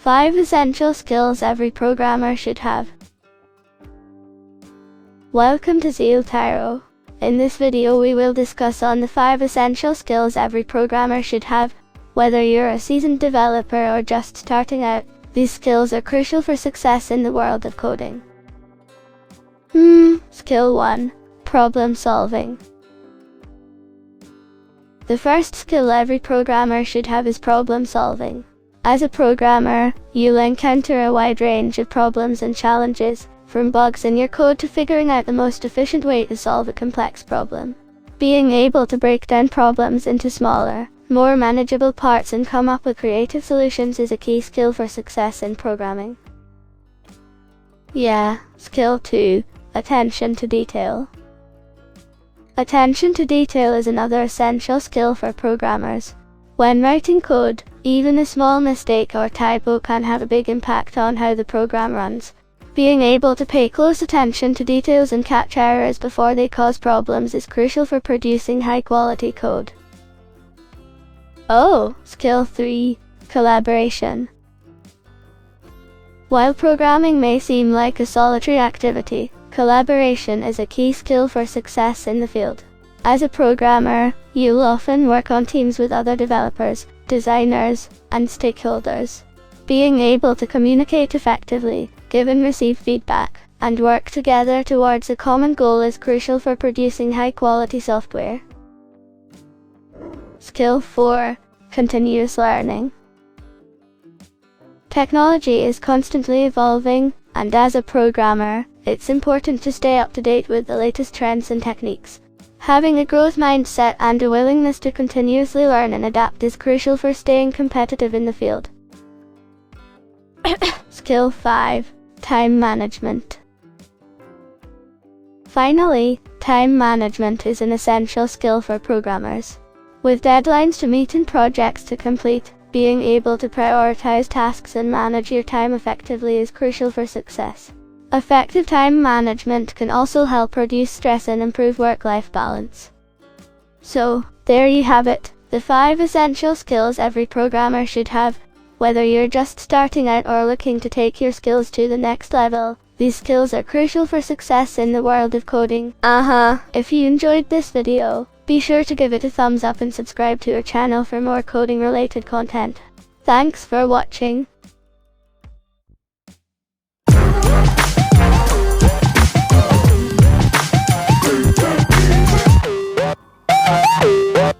5 essential skills every programmer should have. Welcome to Zeal Tyro. In this video we will discuss on the 5 essential skills every programmer should have. Whether you're a seasoned developer or just starting out, these skills are crucial for success in the world of coding. Skill 1. Problem solving. The first skill every programmer should have is problem solving. As a programmer, you'll encounter a wide range of problems and challenges, from bugs in your code to figuring out the most efficient way to solve a complex problem. Being able to break down problems into smaller, more manageable parts and come up with creative solutions is a key skill for success in programming. Skill 2. Attention to detail. Attention to detail is another essential skill for programmers. When writing code, even a small mistake or typo can have a big impact on how the program runs. Being able to pay close attention to details and catch errors before they cause problems is crucial for producing high-quality code. Skill 3. Collaboration. While programming may seem like a solitary activity, collaboration is a key skill for success in the field. As a programmer, you'll often work on teams with other developers, designers, and stakeholders. Being able to communicate effectively, give and receive feedback, and work together towards a common goal is crucial for producing high-quality software. Skill 4. Continuous learning. Technology is constantly evolving, and as a programmer, it's important to stay up to date with the latest trends and techniques. Having a growth mindset and a willingness to continuously learn and adapt is crucial for staying competitive in the field. Skill 5. Time management. Finally, time management is an essential skill for programmers. With deadlines to meet and projects to complete, being able to prioritize tasks and manage your time effectively is crucial for success. Effective time management can also help reduce stress and improve work-life balance. So, there you have it, the 5 essential skills every programmer should have. Whether you're just starting out or looking to take your skills to the next level, these skills are crucial for success in the world of coding. If you enjoyed this video, be sure to give it a thumbs up and subscribe to our channel for more coding related content. Thanks for watching.